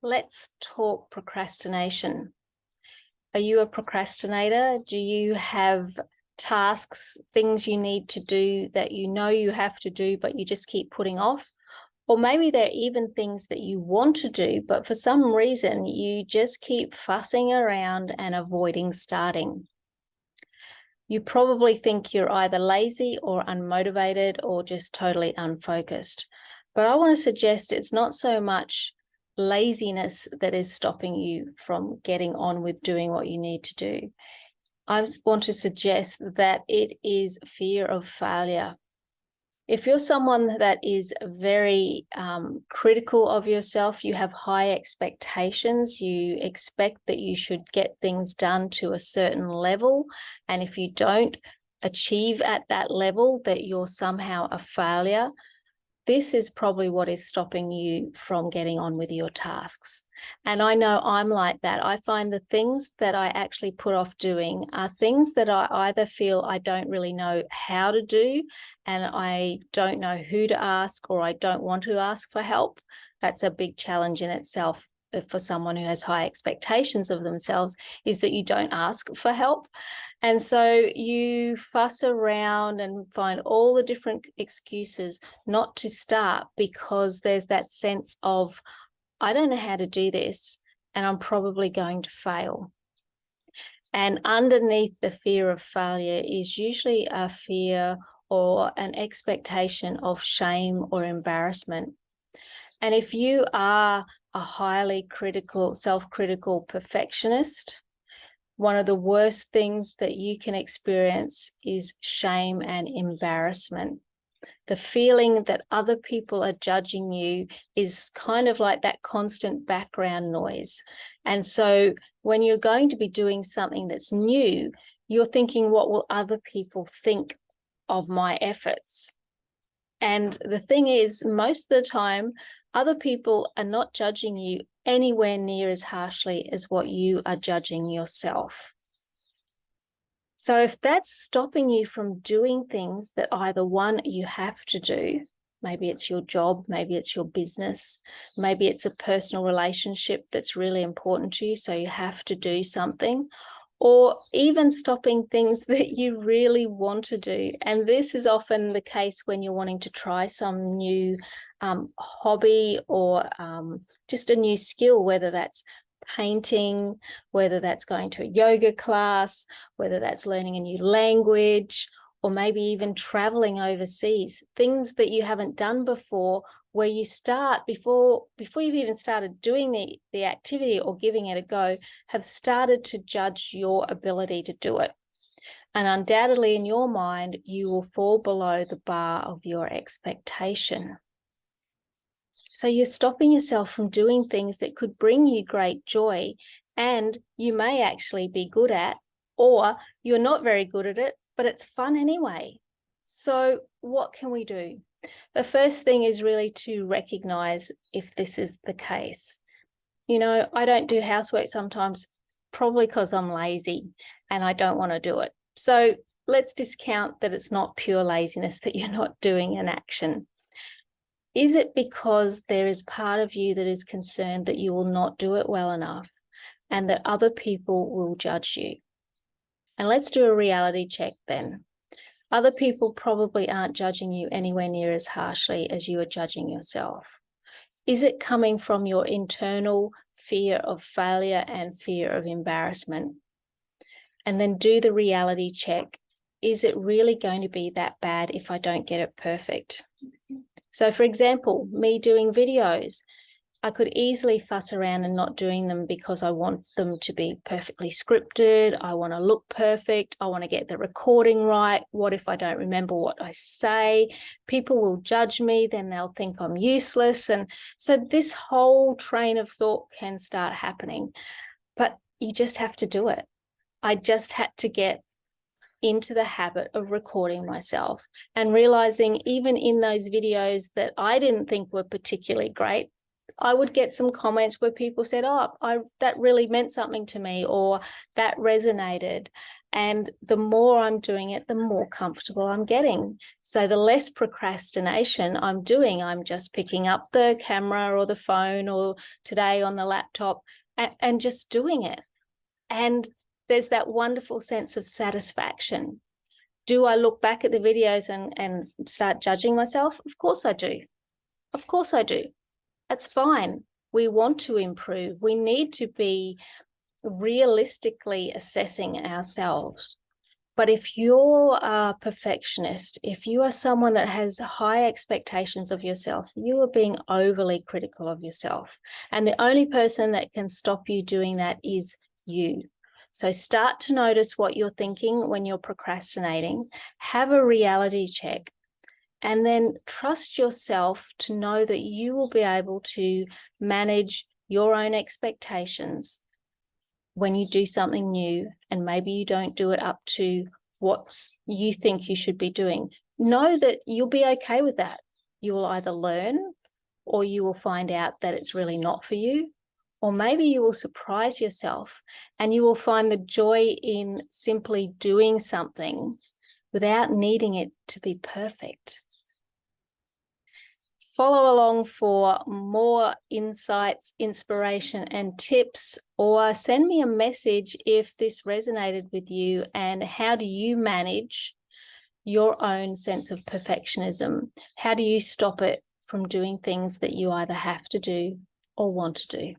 Let's talk procrastination. Are you a procrastinator? Do you have tasks, things you need to do that you know you have to do, but you just keep putting off? Or maybe there are even things that you want to do, but for some reason you just keep fussing around and avoiding starting. You probably think you're either lazy or unmotivated or just totally unfocused. But I want to suggest it's not so much laziness that is stopping you from getting on with doing what you need to do. I want to suggest that it is fear of failure. If you're someone that is very critical of yourself, you have high expectations, you expect that you should get things done to a certain level, and if you don't achieve at that level, that you're somehow a failure, this is probably what is stopping you from getting on with your tasks. And I know I'm like that. I find the things that I actually put off doing are things that I either feel I don't really know how to do, and I don't know who to ask, or I don't want to ask for help. That's a big challenge in itself for someone who has high expectations of themselves, is that you don't ask for help. And so you fuss around and find all the different excuses not to start, because there's that sense of, I don't know how to do this, and I'm probably going to fail. And underneath the fear of failure is usually a fear or an expectation of shame or embarrassment. And if you are a highly critical, self-critical perfectionist, one of the worst things that you can experience is shame and embarrassment. The feeling that other people are judging you is kind of like that constant background noise. And so when you're going to be doing something that's new, you're thinking, what will other people think of my efforts? And the thing is, most of the time, other people are not judging you anywhere near as harshly as what you are judging yourself. So if that's stopping you from doing things that either one, you have to do, maybe it's your job, maybe it's your business, maybe it's a personal relationship that's really important to you, so you have to do something, or even stopping things that you really want to do. And this is often the case when you're wanting to try some new hobby, or just a new skill, whether that's painting, whether that's going to a yoga class, whether that's learning a new language, or maybe even traveling overseas, things that you haven't done before, where you start before you've even started doing the activity or giving it a go, have started to judge your ability to do it. And undoubtedly in your mind, you will fall below the bar of your expectation. So you're stopping yourself from doing things that could bring you great joy, and you may actually be good at, or you're not very good at it, but it's fun anyway. So what can we do? The first thing is really to recognize if this is the case. I don't do housework sometimes, probably because I'm lazy and I don't want to do it. So let's discount that it's not pure laziness that you're not doing an action. Is it because there is part of you that is concerned that you will not do it well enough and that other people will judge you? And let's do a reality check then. Other people probably aren't judging you anywhere near as harshly as you are judging yourself. Is it coming from your internal fear of failure and fear of embarrassment? And then do the reality check. Is it really going to be that bad if I don't get it perfect? So for example, me doing videos, I could easily fuss around and not doing them because I want them to be perfectly scripted. I want to look perfect. I want to get the recording right. What if I don't remember what I say? People will judge me. Then they'll think I'm useless. And so this whole train of thought can start happening, but you just have to do it. I just had to get into the habit of recording myself and realizing, even in those videos that I didn't think were particularly great, I would get some comments where people said, oh, that really meant something to me, or that resonated. And the more I'm doing it, the more comfortable I'm getting. So the less procrastination I'm doing, I'm just picking up the camera or the phone, or today on the laptop, and just doing it. And there's that wonderful sense of satisfaction. Do I look back at the videos and start judging myself? Of course I do. Of course I do. That's fine. We want to improve. We need to be realistically assessing ourselves. But if you're a perfectionist, if you are someone that has high expectations of yourself, you are being overly critical of yourself. And the only person that can stop you doing that is you. So start to notice what you're thinking when you're procrastinating. Have a reality check. And then trust yourself to know that you will be able to manage your own expectations when you do something new, and maybe you don't do it up to what you think you should be doing. Know that you'll be okay with that. You will either learn, or you will find out that it's really not for you, or maybe you will surprise yourself and you will find the joy in simply doing something without needing it to be perfect. Follow along for more insights, inspiration, and tips, or send me a message if this resonated with you, and how do you manage your own sense of perfectionism? How do you stop it from doing things that you either have to do or want to do?